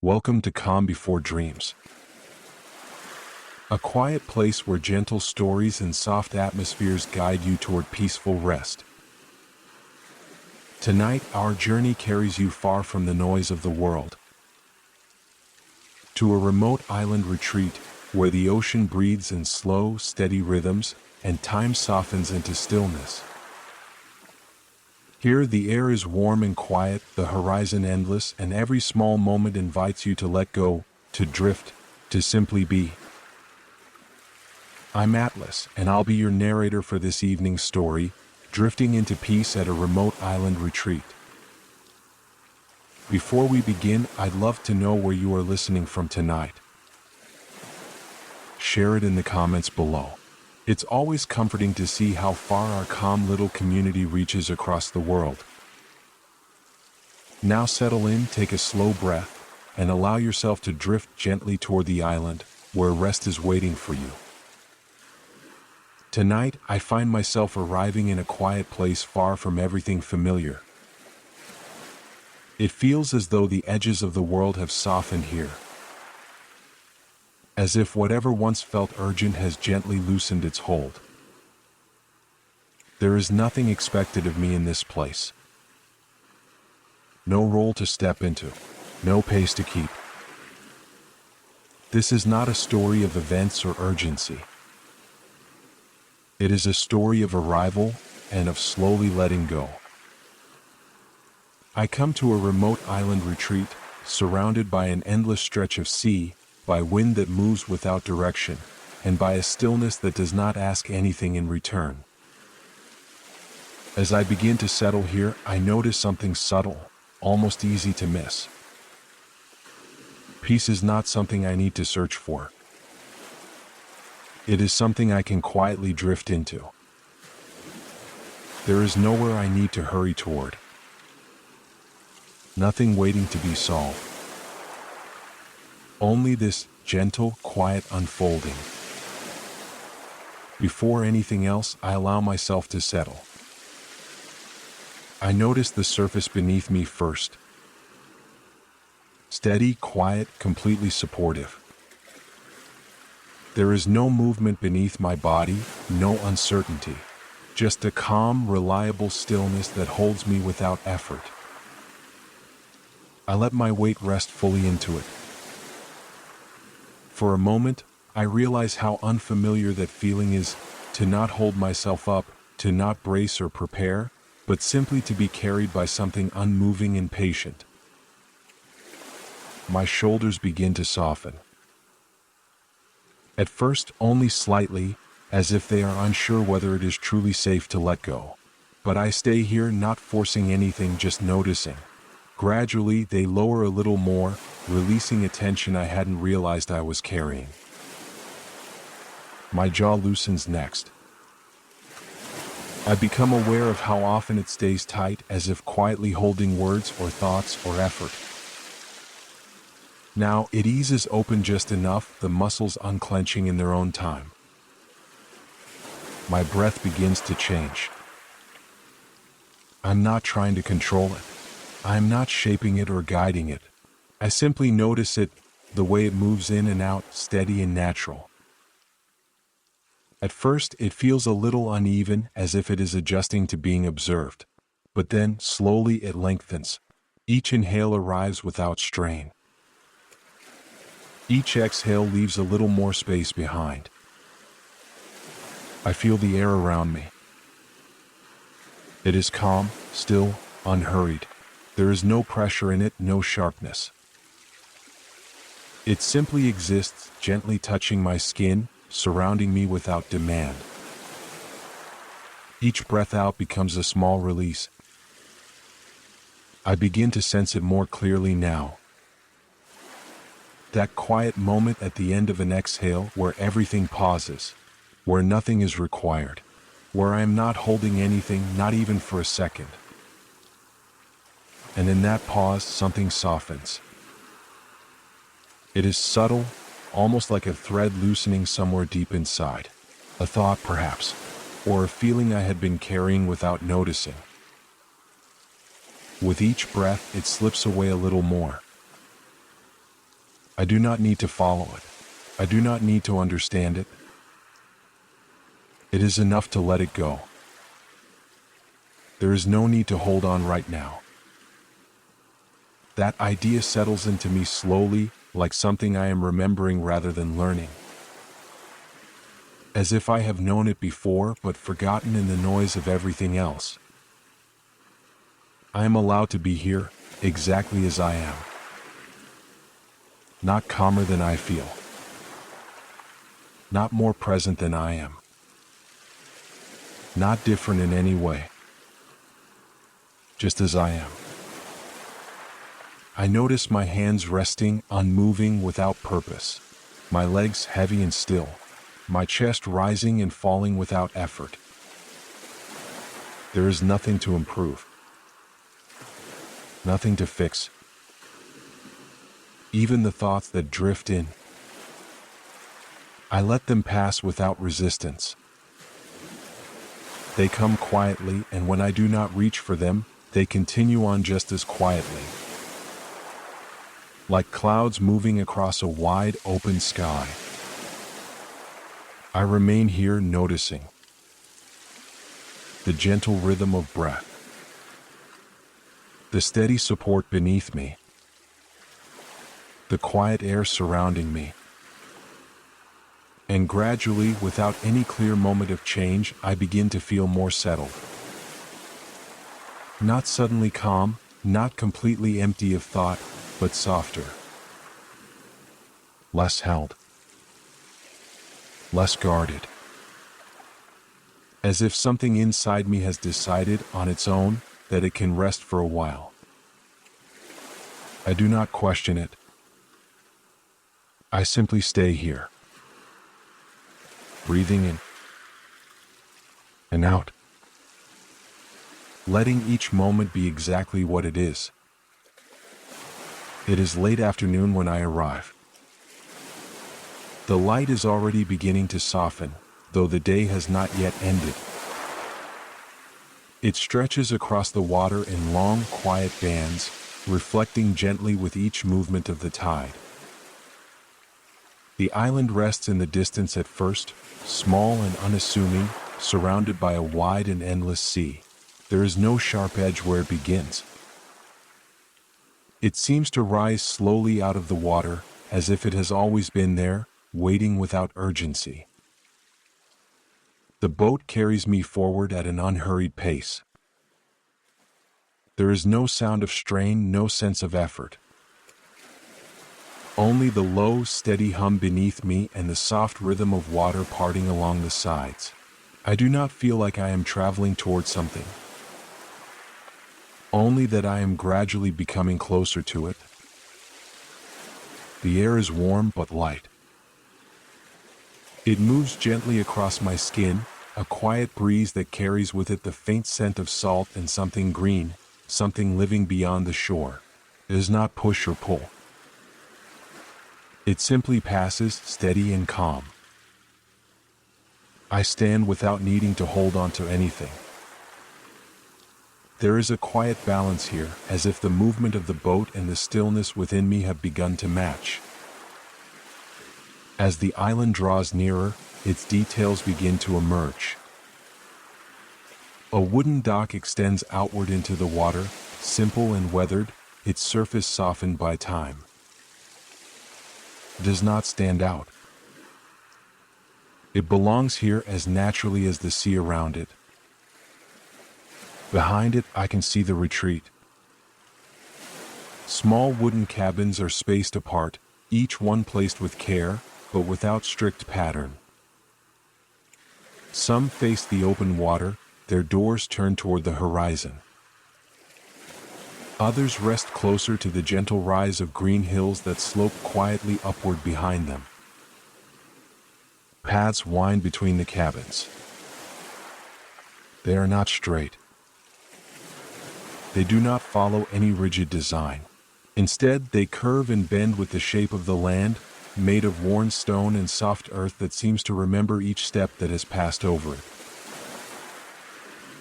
Welcome to Calm Before Dreams, a quiet place where gentle stories and soft atmospheres guide you toward peaceful rest. Tonight, our journey carries you far from the noise of the world, to a remote island retreat where the ocean breathes in slow, steady rhythms and time softens into stillness. Here, the air is warm and quiet, the horizon endless, and every small moment invites you to let go, to drift, to simply be. I'm Atlas, and I'll be your narrator for this evening's story, drifting into peace at a remote island retreat. Before we begin, I'd love to know where you are listening from tonight. Share it in the comments below. It's always comforting to see how far our calm little community reaches across the world. Now settle in, take a slow breath, and allow yourself to drift gently toward the island, where rest is waiting for you. Tonight, I find myself arriving in a quiet place far from everything familiar. It feels as though the edges of the world have softened here, as if whatever once felt urgent has gently loosened its hold. There is nothing expected of me in this place. No role to step into, no pace to keep. This is not a story of events or urgency. It is a story of arrival and of slowly letting go. I come to a remote island retreat, surrounded by an endless stretch of sea, by wind that moves without direction, and by a stillness that does not ask anything in return. As I begin to settle here, I notice something subtle, almost easy to miss. Peace is not something I need to search for. It is something I can quietly drift into. There is nowhere I need to hurry toward. Nothing waiting to be solved. Only this gentle, quiet unfolding. Before anything else, I allow myself to settle. I notice the surface beneath me first. Steady, quiet, completely supportive. There is no movement beneath my body, no uncertainty. Just a calm, reliable stillness that holds me without effort. I let my weight rest fully into it. For a moment, I realize how unfamiliar that feeling is, to not hold myself up, to not brace or prepare, but simply to be carried by something unmoving and patient. My shoulders begin to soften. At first, only slightly, as if they are unsure whether it is truly safe to let go. But I stay here, not forcing anything, just noticing. Gradually, they lower a little more, releasing a tension I hadn't realized I was carrying. My jaw loosens next. I become aware of how often it stays tight, as if quietly holding words or thoughts or effort. Now, it eases open just enough, the muscles unclenching in their own time. My breath begins to change. I'm not trying to control it. I'm not shaping it or guiding it. I simply notice it, the way it moves in and out, steady and natural. At first, it feels a little uneven, as if it is adjusting to being observed. But then, slowly it lengthens. Each inhale arrives without strain. Each exhale leaves a little more space behind. I feel the air around me. It is calm, still, unhurried. There is no pressure in it, no sharpness. It simply exists, gently touching my skin, surrounding me without demand. Each breath out becomes a small release. I begin to sense it more clearly now. That quiet moment at the end of an exhale, where everything pauses, where nothing is required, where I am not holding anything, not even for a second. And in that pause, something softens. It is subtle, almost like a thread loosening somewhere deep inside. A thought, perhaps, or a feeling I had been carrying without noticing. With each breath, it slips away a little more. I do not need to follow it. I do not need to understand it. It is enough to let it go. There is no need to hold on right now. That idea settles into me slowly, like something I am remembering rather than learning. As if I have known it before but forgotten in the noise of everything else. I am allowed to be here, exactly as I am. Not calmer than I feel. Not more present than I am. Not different in any way. Just as I am. I notice my hands resting, unmoving without purpose. My legs heavy and still. My chest rising and falling without effort. There is nothing to improve. Nothing to fix. Even the thoughts that drift in. I let them pass without resistance. They come quietly, and when I do not reach for them, they continue on just as quietly. Like clouds moving across a wide open sky. I remain here noticing the gentle rhythm of breath, the steady support beneath me, the quiet air surrounding me. And gradually, without any clear moment of change, I begin to feel more settled. Not suddenly calm, not completely empty of thought, but softer. Less held. Less guarded. As if something inside me has decided on its own that it can rest for a while. I do not question it. I simply stay here. Breathing in and out. Letting each moment be exactly what it is. It is late afternoon when I arrive. The light is already beginning to soften, though the day has not yet ended. It stretches across the water in long, quiet bands, reflecting gently with each movement of the tide. The island rests in the distance at first, small and unassuming, surrounded by a wide and endless sea. There is no sharp edge where it begins. It seems to rise slowly out of the water, as if it has always been there, waiting without urgency. The boat carries me forward at an unhurried pace. There is no sound of strain, no sense of effort. Only the low, steady hum beneath me and the soft rhythm of water parting along the sides. I do not feel like I am traveling towards something. Only that I am gradually becoming closer to it. The air is warm but light. It moves gently across my skin, a quiet breeze that carries with it the faint scent of salt and something green, something living beyond the shore. It does not push or pull. It simply passes, steady and calm. I stand without needing to hold on to anything. There is a quiet balance here, as if the movement of the boat and the stillness within me have begun to match. As the island draws nearer, its details begin to emerge. A wooden dock extends outward into the water, simple and weathered, its surface softened by time. It does not stand out. It belongs here as naturally as the sea around it. Behind it, I can see the retreat. Small wooden cabins are spaced apart, each one placed with care, but without strict pattern. Some face the open water, their doors turned toward the horizon. Others rest closer to the gentle rise of green hills that slope quietly upward behind them. Paths wind between the cabins. They are not straight. They do not follow any rigid design. Instead, they curve and bend with the shape of the land, made of worn stone and soft earth that seems to remember each step that has passed over it.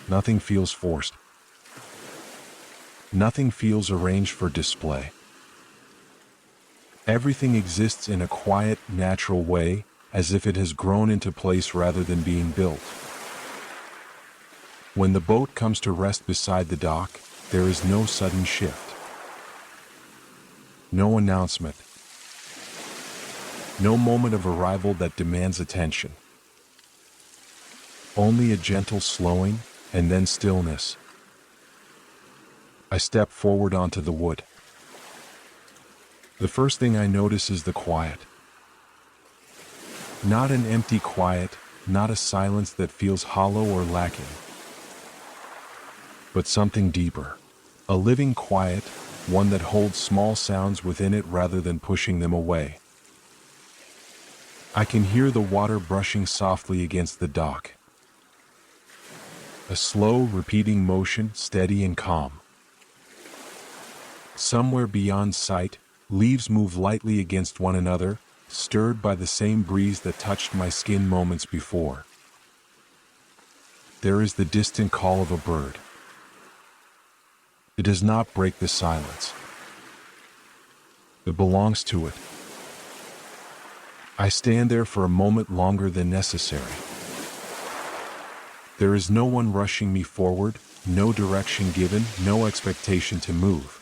Nothing feels forced. Nothing feels arranged for display. Everything exists in a quiet, natural way, as if it has grown into place rather than being built. When the boat comes to rest beside the dock, there is no sudden shift. No announcement. No moment of arrival that demands attention. Only a gentle slowing, and then stillness. I step forward onto the wood. The first thing I notice is the quiet. Not an empty quiet, not a silence that feels hollow or lacking, but something deeper. A living quiet, one that holds small sounds within it rather than pushing them away. I can hear the water brushing softly against the dock. A slow, repeating motion, steady and calm. Somewhere beyond sight, leaves move lightly against one another, stirred by the same breeze that touched my skin moments before. There is the distant call of a bird. It does not break the silence. It belongs to it. I stand there for a moment longer than necessary. There is no one rushing me forward, no direction given, no expectation to move.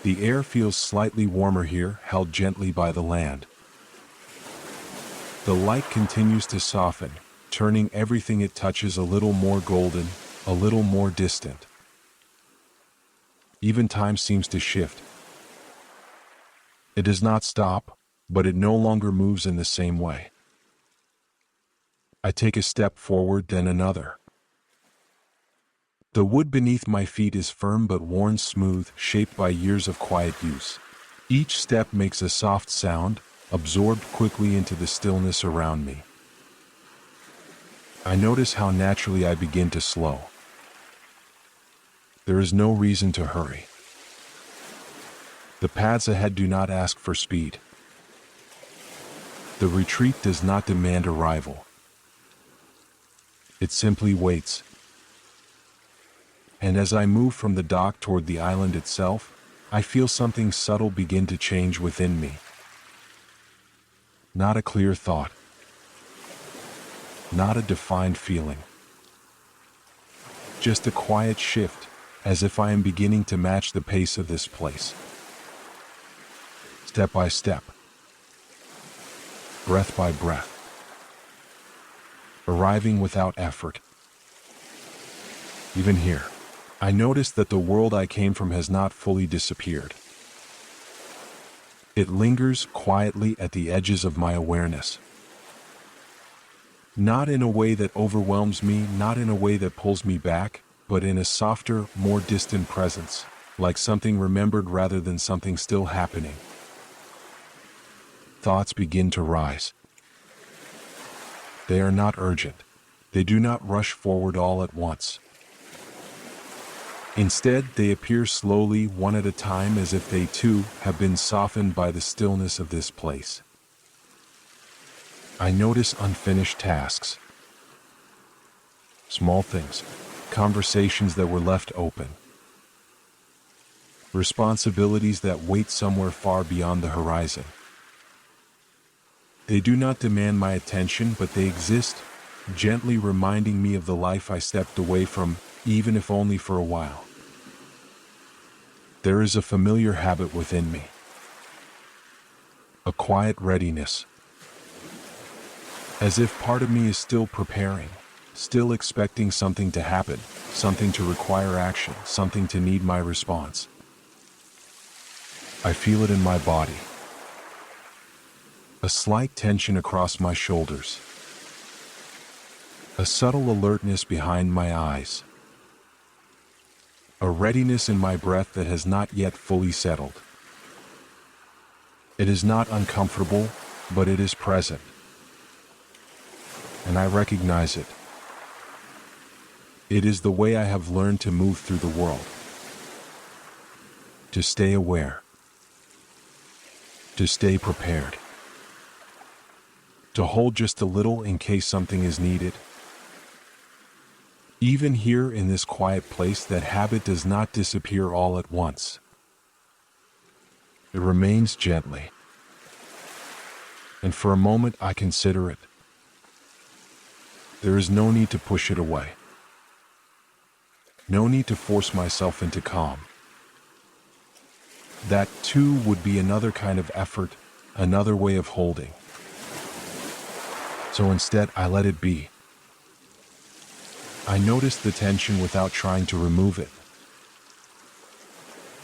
The air feels slightly warmer here, held gently by the land. The light continues to soften, turning everything it touches a little more golden, a little more distant. Even time seems to shift. It does not stop, but it no longer moves in the same way. I take a step forward, then another. The wood beneath my feet is firm but worn smooth, shaped by years of quiet use. Each step makes a soft sound, absorbed quickly into the stillness around me. I notice how naturally I begin to slow. There is no reason to hurry. The paths ahead do not ask for speed. The retreat does not demand arrival. It simply waits. And as I move from the dock toward the island itself, I feel something subtle begin to change within me. Not a clear thought. Not a defined feeling. Just a quiet shift, as if I am beginning to match the pace of this place. Step by step. Breath by breath. Arriving without effort. Even here, I notice that the world I came from has not fully disappeared. It lingers quietly at the edges of my awareness. Not in a way that overwhelms me, not in a way that pulls me back, but in a softer, more distant presence, like something remembered rather than something still happening. Thoughts begin to rise. They are not urgent. They do not rush forward all at once. Instead, they appear slowly, one at a time, as if they too have been softened by the stillness of this place. I notice unfinished tasks. Small things, conversations that were left open. Responsibilities that wait somewhere far beyond the horizon. They do not demand my attention, but they exist, gently reminding me of the life I stepped away from, even if only for a while. There is a familiar habit within me. A quiet readiness. As if part of me is still preparing, still expecting something to happen, something to require action, something to need my response. I feel it in my body. A slight tension across my shoulders. A subtle alertness behind my eyes. A readiness in my breath that has not yet fully settled. It is not uncomfortable, but it is present. And I recognize it. It is the way I have learned to move through the world. To stay aware. To stay prepared. To hold just a little in case something is needed. Even here in this quiet place, that habit does not disappear all at once. It remains gently. And for a moment I consider it. There is no need to push it away. No need to force myself into calm. That too would be another kind of effort, another way of holding. So instead I let it be. I notice the tension without trying to remove it.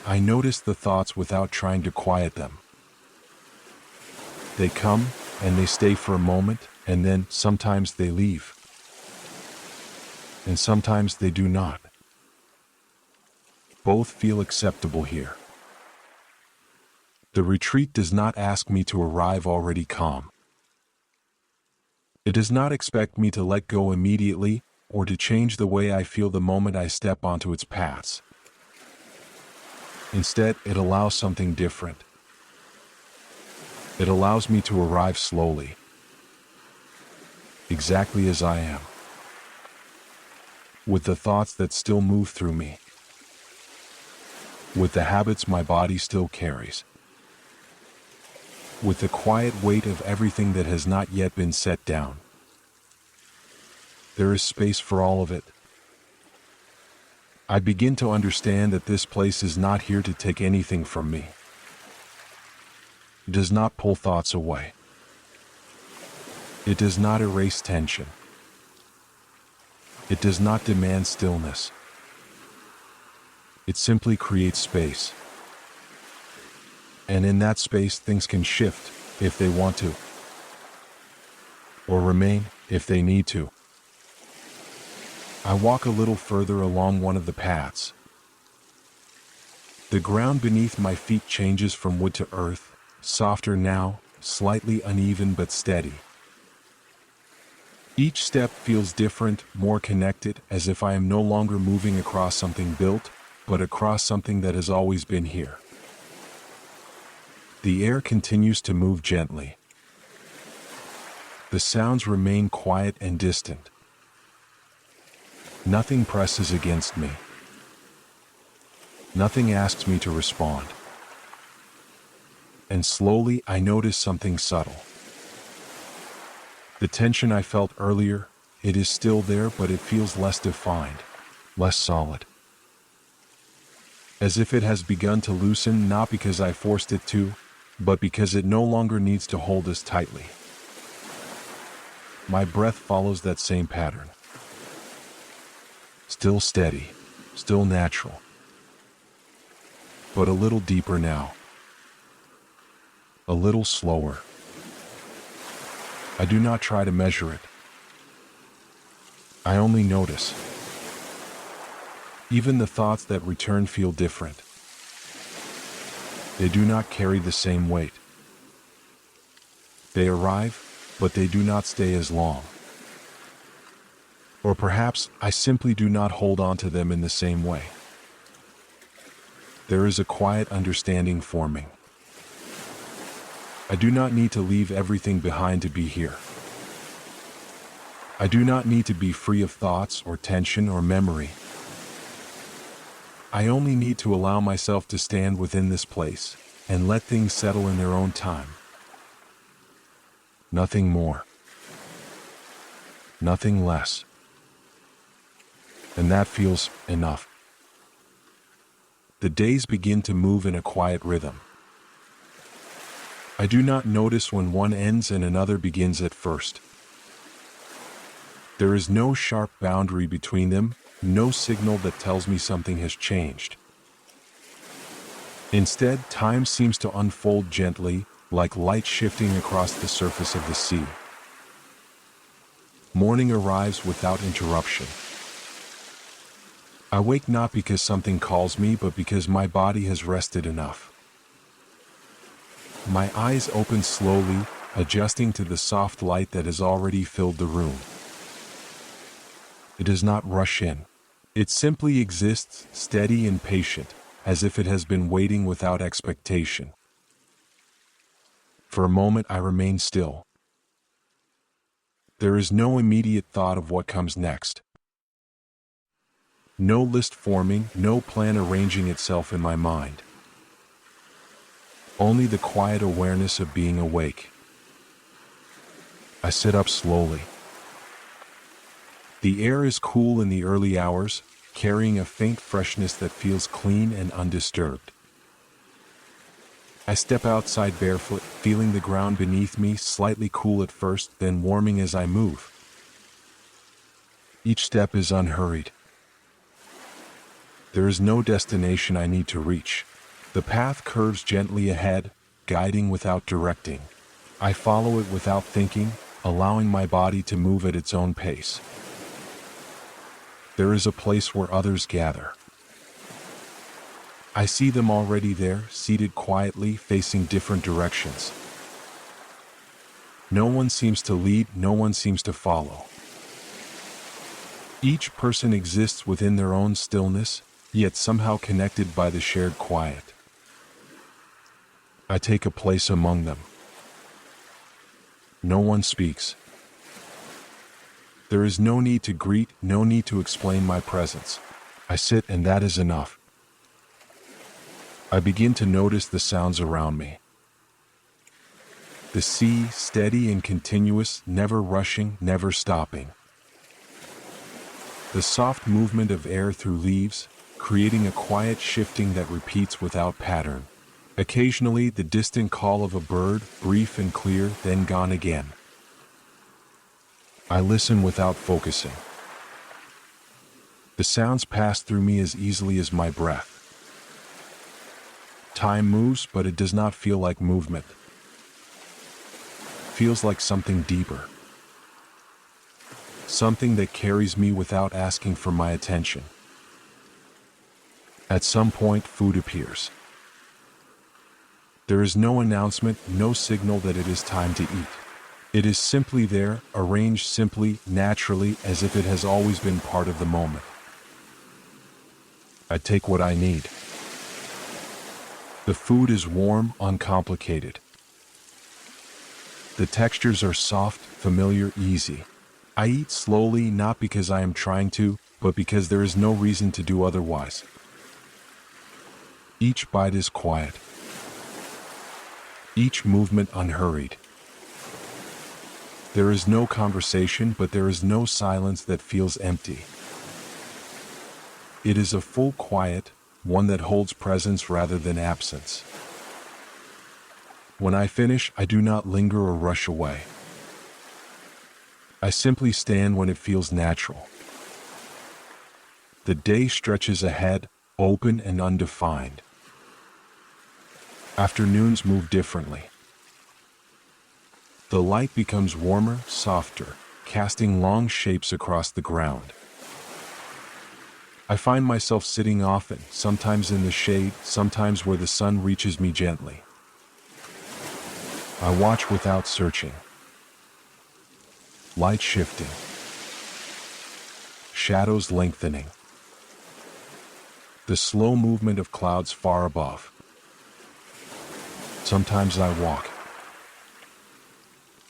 I notice the thoughts without trying to quiet them. They come and they stay for a moment, and then sometimes they leave. And sometimes they do not. Both feel acceptable here. The retreat does not ask me to arrive already calm. It does not expect me to let go immediately or to change the way I feel the moment I step onto its paths. Instead, it allows something different. It allows me to arrive slowly, exactly as I am, with the thoughts that still move through me, with the habits my body still carries, with the quiet weight of everything that has not yet been set down. There is space for all of it. I begin to understand that this place is not here to take anything from me. It does not pull thoughts away. It does not erase tension. It does not demand stillness. It simply creates space. And in that space, things can shift if they want to, or remain if they need to. I walk a little further along one of the paths. The ground beneath my feet changes from wood to earth, softer now, slightly uneven but steady. Each step feels different, more connected, as if I am no longer moving across something built, but across something that has always been here. The air continues to move gently. The sounds remain quiet and distant. Nothing presses against me. Nothing asks me to respond. And slowly I notice something subtle. The tension I felt earlier, it is still there, but it feels less defined, less solid. As if it has begun to loosen, not because I forced it to, but because it no longer needs to hold as tightly. My breath follows that same pattern. Still steady, still natural, but a little deeper now, a little slower. I do not try to measure it. I only notice. Even the thoughts that return feel different. They do not carry the same weight. They arrive, but they do not stay as long. Or perhaps I simply do not hold on to them in the same way. There is a quiet understanding forming. I do not need to leave everything behind to be here. I do not need to be free of thoughts or tension or memory. I only need to allow myself to stand within this place and let things settle in their own time. Nothing more. Nothing less. And that feels enough. The days begin to move in a quiet rhythm. I do not notice when one ends and another begins at first. There is no sharp boundary between them, no signal that tells me something has changed. Instead, time seems to unfold gently, like light shifting across the surface of the sea. Morning arrives without interruption. I wake not because something calls me, but because my body has rested enough. My eyes open slowly, adjusting to the soft light that has already filled the room. It does not rush in. It simply exists, steady and patient, as if it has been waiting without expectation. For a moment I remain still. There is no immediate thought of what comes next. No list forming, no plan arranging itself in my mind. only the quiet awareness of being awake. I sit up slowly. The air is cool in the early hours, carrying a faint freshness that feels clean and undisturbed. I step outside barefoot, feeling the ground beneath me slightly cool at first, then warming as I move. Each step is unhurried. There is no destination I need to reach. The path curves gently ahead, guiding without directing. I follow it without thinking, allowing my body to move at its own pace. There is a place where others gather. I see them already there, seated quietly, facing different directions. No one seems to lead, no one seems to follow. Each person exists within their own stillness, yet somehow connected by the shared quiet. I take a place among them. No one speaks. There is no need to greet, no need to explain my presence. I sit, and that is enough. I begin to notice the sounds around me. The sea, steady and continuous, never rushing, never stopping. The soft movement of air through leaves, creating a quiet shifting that repeats without pattern. Occasionally, the distant call of a bird, brief and clear, then gone again. I listen without focusing. The sounds pass through me as easily as my breath. Time moves, but it does not feel like movement. It feels like something deeper. Something that carries me without asking for my attention. At some point, food appears. There is no announcement, no signal that it is time to eat. It is simply there, arranged simply, naturally, as if it has always been part of the moment. I take what I need. The food is warm, uncomplicated. The textures are soft, familiar, easy. I eat slowly, not because I am trying to, but because there is no reason to do otherwise. Each bite is quiet. Each movement unhurried. There is no conversation, but there is no silence that feels empty. It is a full quiet, one that holds presence rather than absence. When I finish, I do not linger or rush away. I simply stand when it feels natural. The day stretches ahead, open and undefined. Afternoons move differently. The light becomes warmer, softer, casting long shapes across the ground. I find myself sitting often, sometimes in the shade, sometimes where the sun reaches me gently. I watch without searching. Light shifting. Shadows lengthening. The slow movement of clouds far above. Sometimes I walk.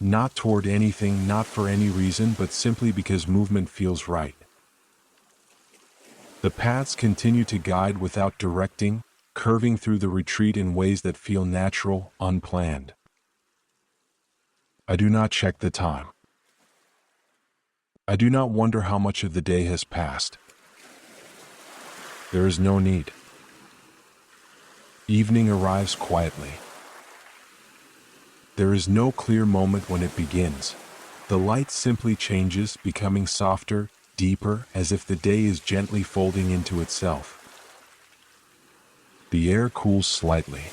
Not toward anything, not for any reason, but simply because movement feels right. The paths continue to guide without directing, curving through the retreat in ways that feel natural, unplanned. I do not check the time. I do not wonder how much of the day has passed. There is no need. Evening arrives quietly. There is no clear moment when it begins. The light simply changes, becoming softer, deeper, as if the day is gently folding into itself. The air cools slightly.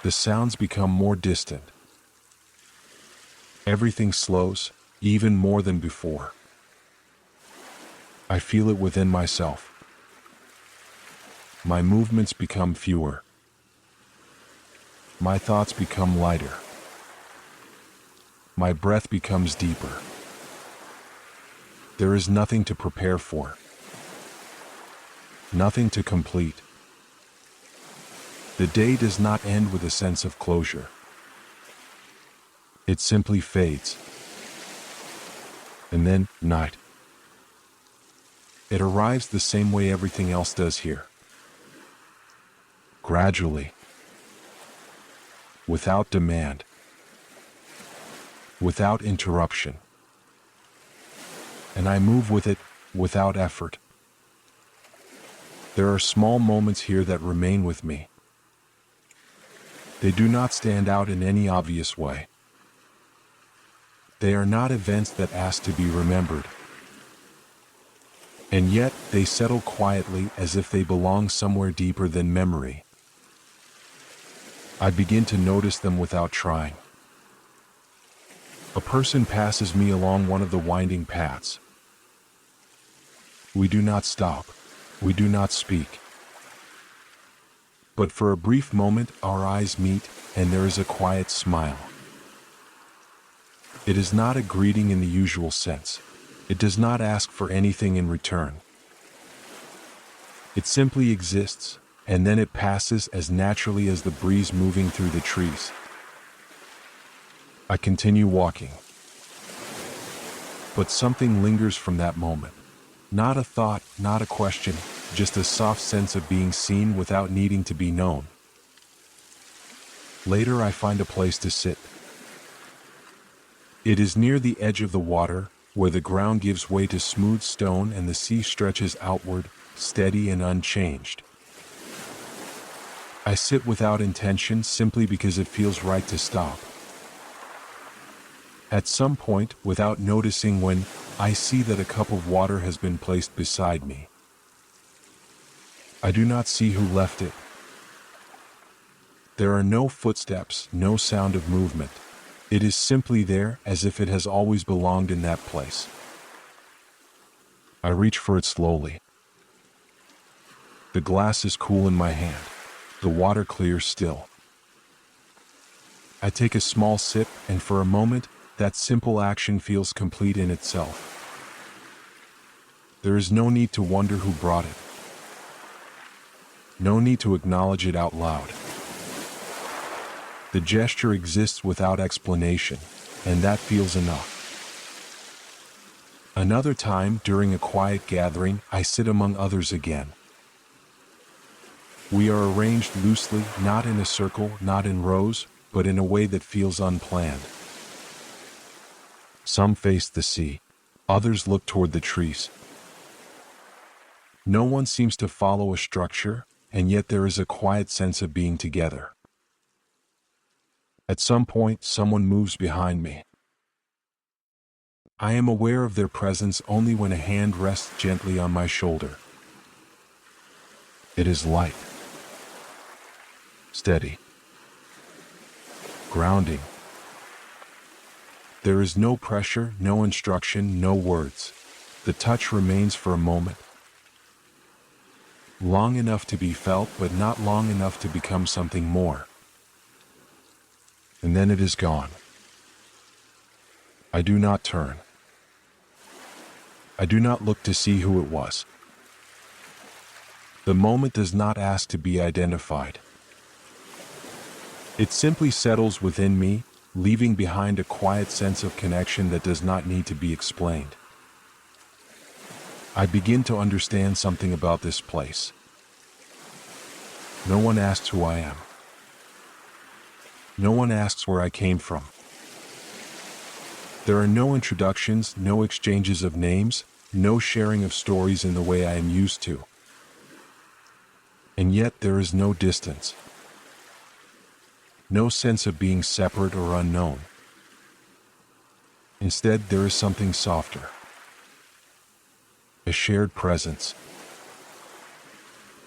The sounds become more distant. Everything slows, even more than before. I feel it within myself. My movements become fewer. My thoughts become lighter. My breath becomes deeper. There is nothing to prepare for. Nothing to complete. The day does not end with a sense of closure. It simply fades. And then, night. It arrives the same way everything else does here. Gradually. without demand, without interruption. And I move with it without effort. There are small moments here that remain with me. They do not stand out in any obvious way. They are not events that ask to be remembered. And yet, they settle quietly as if they belong somewhere deeper than memory. I begin to notice them without trying. A person passes me along one of the winding paths. We do not stop. We do not speak. But for a brief moment, our eyes meet, and there is a quiet smile. It is not a greeting in the usual sense. It does not ask for anything in return. It simply exists, and then it passes as naturally as the breeze moving through the trees. I continue walking. But something lingers from that moment. Not a thought, not a question, just a soft sense of being seen without needing to be known. Later I find a place to sit. It is near the edge of the water, where the ground gives way to smooth stone and the sea stretches outward, steady and unchanged. I sit without intention simply because it feels right to stop. At some point, without noticing when, I see that a cup of water has been placed beside me. I do not see who left it. There are no footsteps, no sound of movement. It is simply there, as if it has always belonged in that place. I reach for it slowly. The glass is cool in my hand. The water clear still. I take a small sip, and for a moment, that simple action feels complete in itself. There is no need to wonder who brought it. No need to acknowledge it out loud. The gesture exists without explanation, and that feels enough. Another time, during a quiet gathering, I sit among others again. We are arranged loosely, not in a circle, not in rows, but in a way that feels unplanned. Some face the sea. Others look toward the trees. No one seems to follow a structure, and yet there is a quiet sense of being together. At some point, someone moves behind me. I am aware of their presence only when a hand rests gently on my shoulder. It is light. Steady. Grounding. There is no pressure, no instruction, no words. The touch remains for a moment. Long enough to be felt, but not long enough to become something more. And then it is gone. I do not turn. I do not look to see who it was. The moment does not ask to be identified. It simply settles within me, leaving behind a quiet sense of connection that does not need to be explained. I begin to understand something about this place. No one asks who I am. No one asks where I came from. There are no introductions, no exchanges of names, no sharing of stories in the way I am used to. And yet there is no distance. No sense of being separate or unknown. Instead, there is something softer. A shared presence.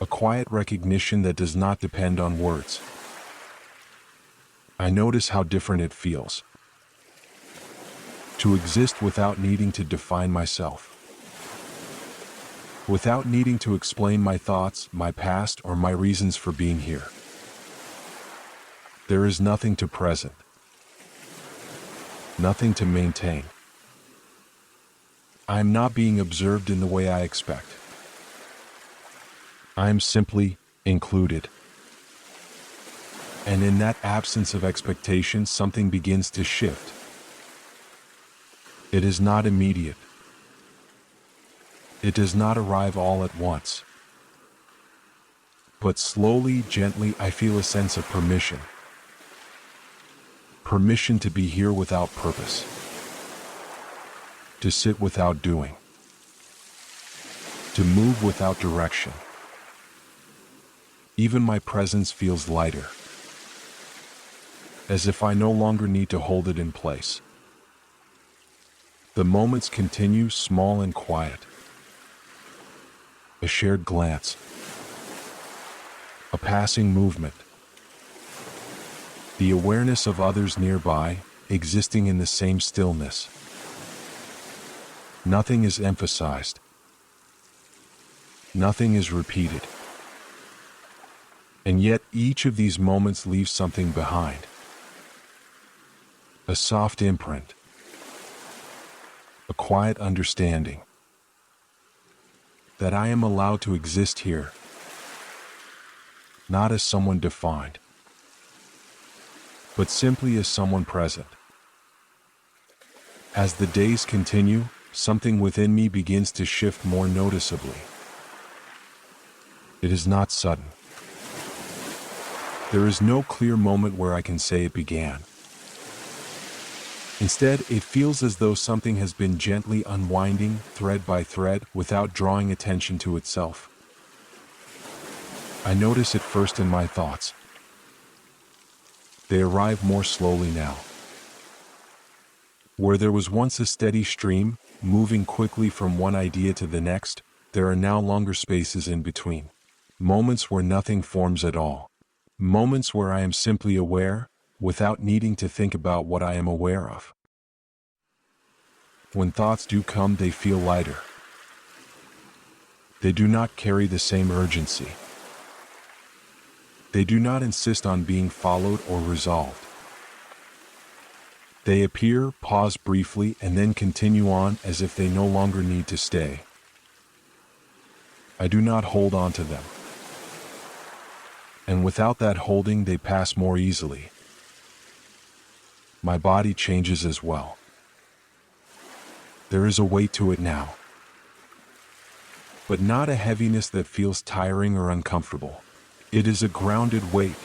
A quiet recognition that does not depend on words. I notice how different it feels. To exist without needing to define myself. Without needing to explain my thoughts, my past, or my reasons for being here. There is nothing to present. Nothing to maintain. I am not being observed in the way I expect. I am simply included. And in that absence of expectation, something begins to shift. It is not immediate. It does not arrive all at once. But slowly, gently, I feel a sense of permission. Permission to be here without purpose. To sit without doing. To move without direction. Even my presence feels lighter, as if I no longer need to hold it in place. The moments continue, small and quiet. A shared glance. A passing movement. The awareness of others nearby, existing in the same stillness. Nothing is emphasized. Nothing is repeated. And yet each of these moments leaves something behind. A soft imprint. A quiet understanding that I am allowed to exist here, not as someone defined, but simply as someone present. As the days continue, something within me begins to shift more noticeably. It is not sudden. There is no clear moment where I can say it began. Instead, it feels as though something has been gently unwinding, thread by thread, without drawing attention to itself. I notice it first in my thoughts. They arrive more slowly now. Where there was once a steady stream, moving quickly from one idea to the next, there are now longer spaces in between. Moments where nothing forms at all. Moments where I am simply aware, without needing to think about what I am aware of. When thoughts do come, they feel lighter. They do not carry the same urgency. They do not insist on being followed or resolved. They appear, pause briefly, and then continue on as if they no longer need to stay. I do not hold on to them. And without that holding, they pass more easily. My body changes as well. There is a weight to it now. But not a heaviness that feels tiring or uncomfortable. It is a grounded weight,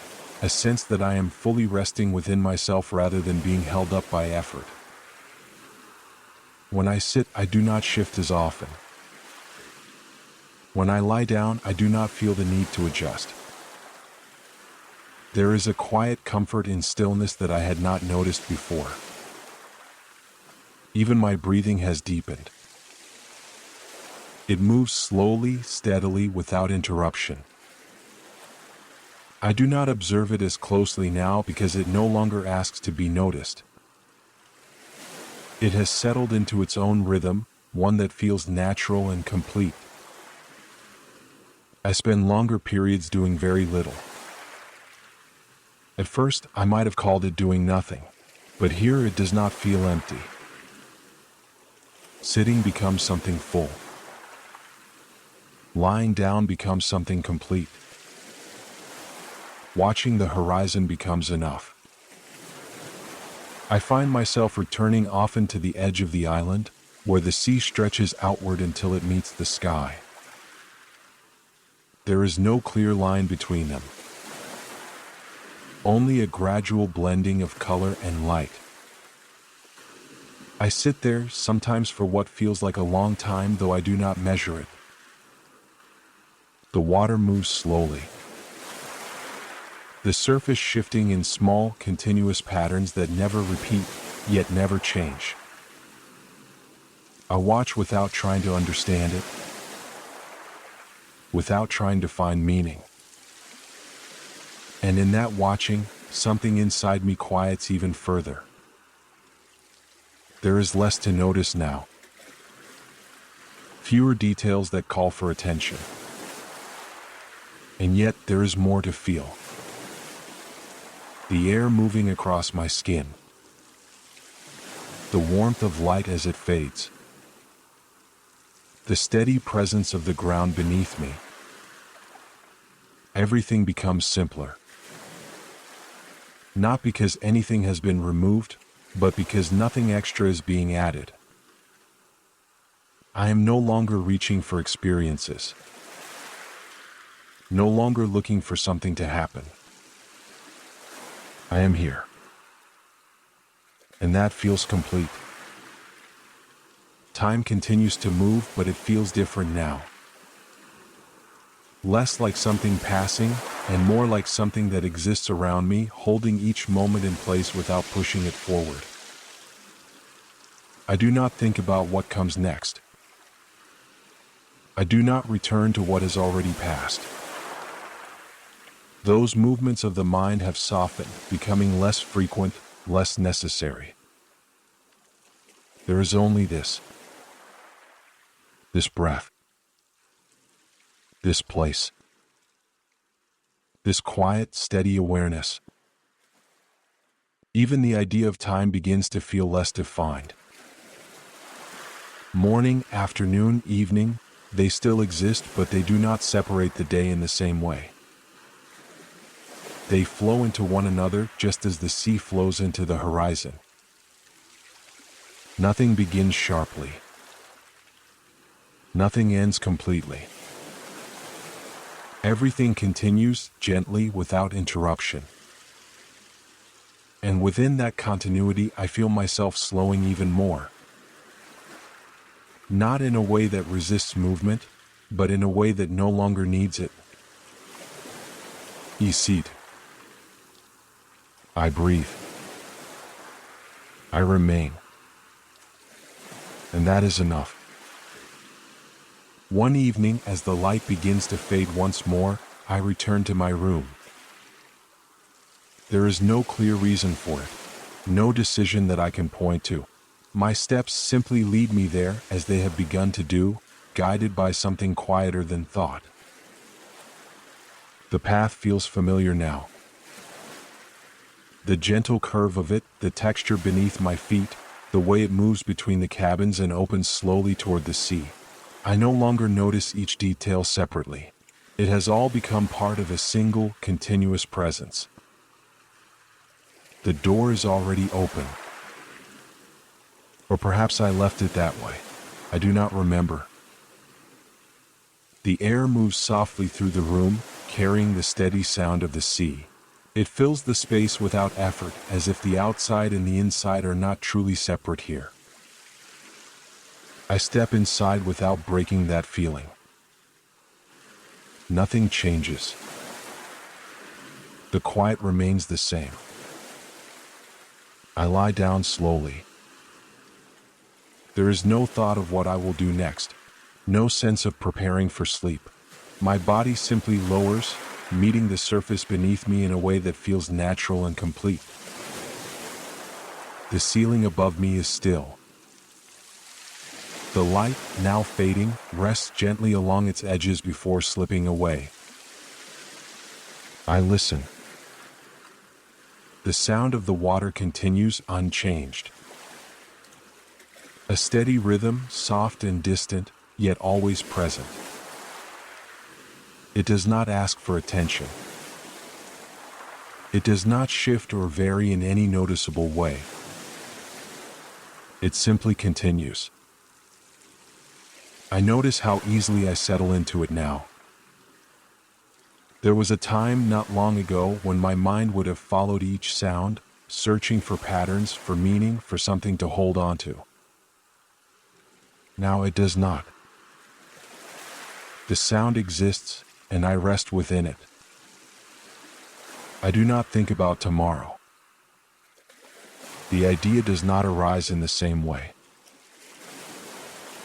a sense that I am fully resting within myself rather than being held up by effort. When I sit, I do not shift as often. When I lie down, I do not feel the need to adjust. There is a quiet comfort in stillness that I had not noticed before. Even my breathing has deepened. It moves slowly, steadily, without interruption. I do not observe it as closely now because it no longer asks to be noticed. It has settled into its own rhythm, one that feels natural and complete. I spend longer periods doing very little. At first, I might have called it doing nothing, but here it does not feel empty. Sitting becomes something full. Lying down becomes something complete. Watching the horizon becomes enough. I find myself returning often to the edge of the island, where the sea stretches outward until it meets the sky. There is no clear line between them. Only a gradual blending of color and light. I sit there, sometimes for what feels like a long time, though I do not measure it. The water moves slowly. The surface shifting in small, continuous patterns that never repeat, yet never change. I watch without trying to understand it, without trying to find meaning. And in that watching, something inside me quiets even further. There is less to notice now. Fewer details that call for attention. And yet there is more to feel. The air moving across my skin. The warmth of light as it fades. The steady presence of the ground beneath me. Everything becomes simpler. Not because anything has been removed, but because nothing extra is being added. I am no longer reaching for experiences. No longer looking for something to happen. I am here. and that feels complete. Time continues to move, but it feels different now. Less like something passing, and more like something that exists around me, holding each moment in place without pushing it forward. I do not think about what comes next. I do not return to what has already passed. Those movements of the mind have softened, becoming less frequent, less necessary. There is only this breath, this place, this quiet, steady awareness. Even the idea of time begins to feel less defined. Morning, afternoon, evening, they still exist, but they do not separate the day in the same way. They flow into one another just as the sea flows into the horizon. Nothing begins sharply. Nothing ends completely. Everything continues gently without interruption. And within that continuity, I feel myself slowing even more. Not in a way that resists movement, but in a way that no longer needs it. I sit. I breathe. I remain. And that is enough. One evening, as the light begins to fade once more, I return to my room. There is no clear reason for it, no decision that I can point to. My steps simply lead me there, as they have begun to do, guided by something quieter than thought. The path feels familiar now. The gentle curve of it, the texture beneath my feet, the way it moves between the cabins and opens slowly toward the sea. I no longer notice each detail separately. It has all become part of a single, continuous presence. The door is already open. Or perhaps I left it that way. I do not remember. The air moves softly through the room, carrying the steady sound of the sea. It fills the space without effort, as if the outside and the inside are not truly separate here. I step inside without breaking that feeling. Nothing changes. The quiet remains the same. I lie down slowly. There is no thought of what I will do next, no sense of preparing for sleep. My body simply lowers, meeting the surface beneath me in a way that feels natural and complete. The ceiling above me is still. The light, now fading, rests gently along its edges before slipping away. I listen. The sound of the water continues unchanged. A steady rhythm, soft and distant, yet always present. It does not ask for attention. It does not shift or vary in any noticeable way. It simply continues. I notice how easily I settle into it now. There was a time not long ago when my mind would have followed each sound, searching for patterns, for meaning, for something to hold on to. Now it does not. The sound exists, and I rest within it. I do not think about tomorrow. The idea does not arise in the same way.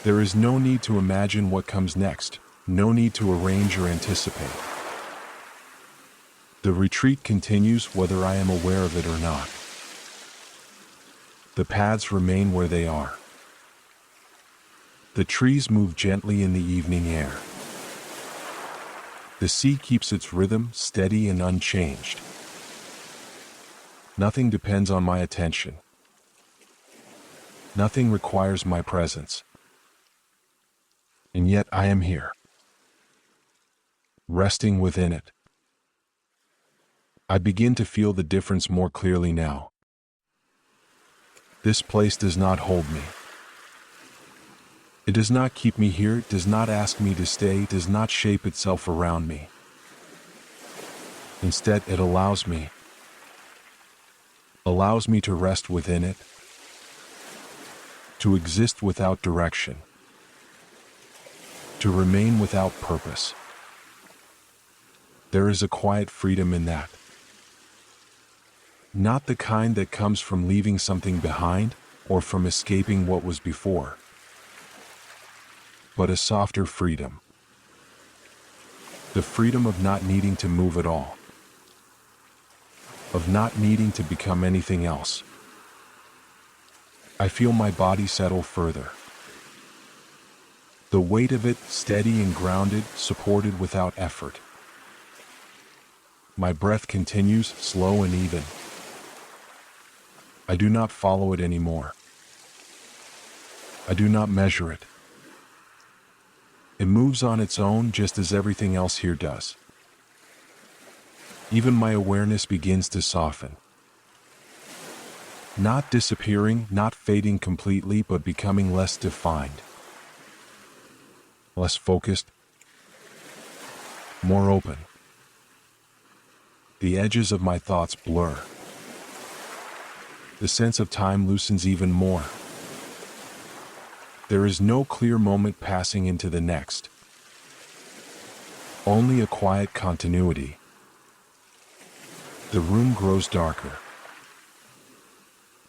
There is no need to imagine what comes next, no need to arrange or anticipate. The retreat continues whether I am aware of it or not. The paths remain where they are. The trees move gently in the evening air. The sea keeps its rhythm steady and unchanged. Nothing depends on my attention. Nothing requires my presence. And yet I am here, resting within it. I begin to feel the difference more clearly now. This place does not hold me. It does not keep me here, it does not ask me to stay, it does not shape itself around me. Instead, it allows me to rest within it, to exist without direction, to remain without purpose. There is a quiet freedom in that. Not the kind that comes from leaving something behind or from escaping what was before, but a softer freedom. The freedom of not needing to move at all, of not needing to become anything else. I feel my body settle further. The weight of it steady and grounded, supported without effort. My breath continues, slow and even. I do not follow it anymore. I do not measure it. It moves on its own just as everything else here does. Even my awareness begins to soften. Not disappearing, not fading completely, but becoming less defined. Less focused. More open. The edges of my thoughts blur. The sense of time loosens even more. There is no clear moment passing into the next. Only a quiet continuity. The room grows darker.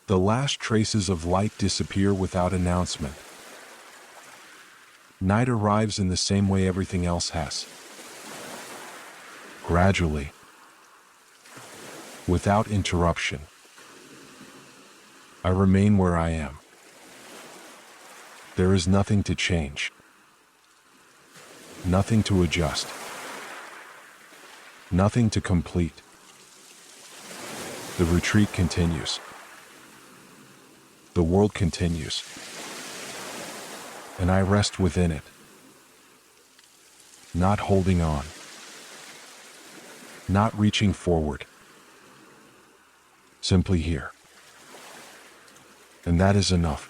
The last traces of light disappear without announcement. Night arrives in the same way everything else has. Gradually. Without interruption. I remain where I am. There is nothing to change. Nothing to adjust. Nothing to complete. The retreat continues. The world continues. And I rest within it. Not holding on. Not reaching forward. Simply here. And that is enough.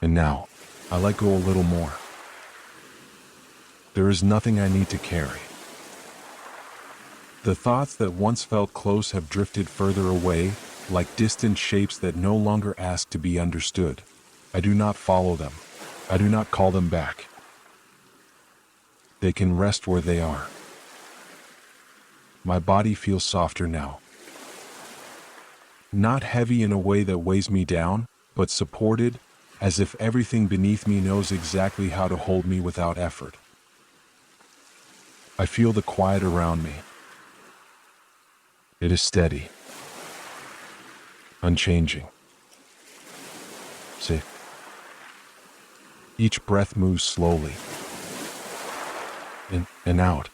And now, I let go a little more. There is nothing I need to carry. The thoughts that once felt close have drifted further away, like distant shapes that no longer ask to be understood. I do not follow them. I do not call them back. They can rest where they are. My body feels softer now. Not heavy in a way that weighs me down, but supported, as if everything beneath me knows exactly how to hold me without effort. I feel the quiet around me. It is steady. Unchanging. Safe. Each breath moves slowly. In and out.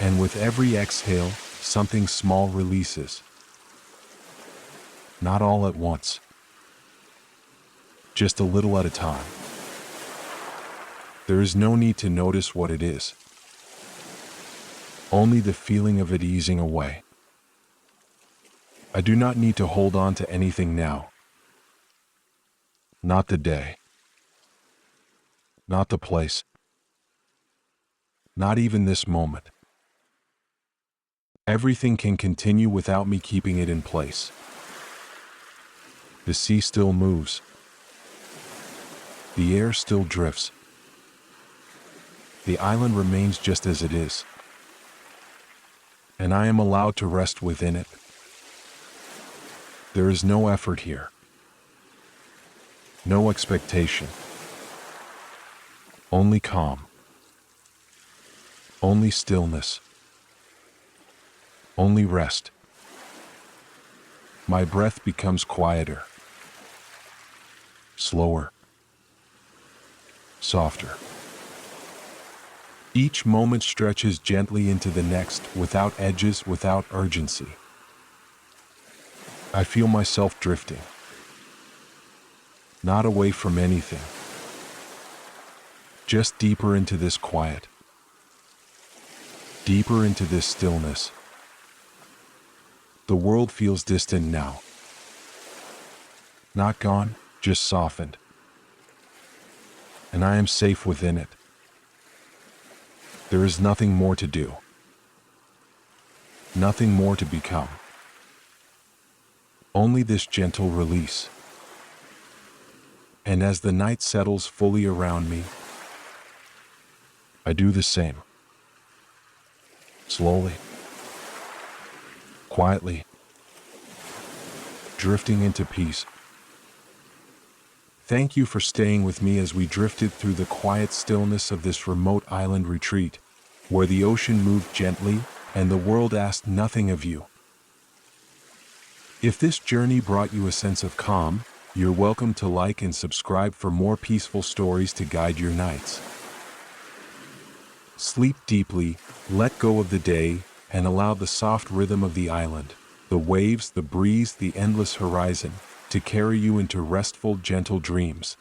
And with every exhale, something small releases. Not all at once. Just a little at a time. There is no need to notice what it is. Only the feeling of it easing away. I do not need to hold on to anything now. Not the day. Not the place. Not even this moment. Everything can continue without me keeping it in place. The sea still moves. The air still drifts. The island remains just as it is. And I am allowed to rest within it. There is no effort here. No expectation. Only calm. Only stillness. Only rest. My breath becomes quieter. Slower. Softer. Each moment stretches gently into the next, without edges, without urgency. I feel myself drifting. Not away from anything. Just deeper into this quiet. Deeper into this stillness. The world feels distant now. Not gone, just softened. And I am safe within it. There is nothing more to do. Nothing more to become. Only this gentle release. And as the night settles fully around me, I do the same. Slowly, quietly, drifting into peace. Thank you for staying with me as we drifted through the quiet stillness of this remote island retreat, where the ocean moved gently and the world asked nothing of you. If this journey brought you a sense of calm, you're welcome to like and subscribe for more peaceful stories to guide your nights. Sleep deeply, let go of the day, and allow the soft rhythm of the island, the waves, the breeze, the endless horizon, to carry you into restful, gentle dreams.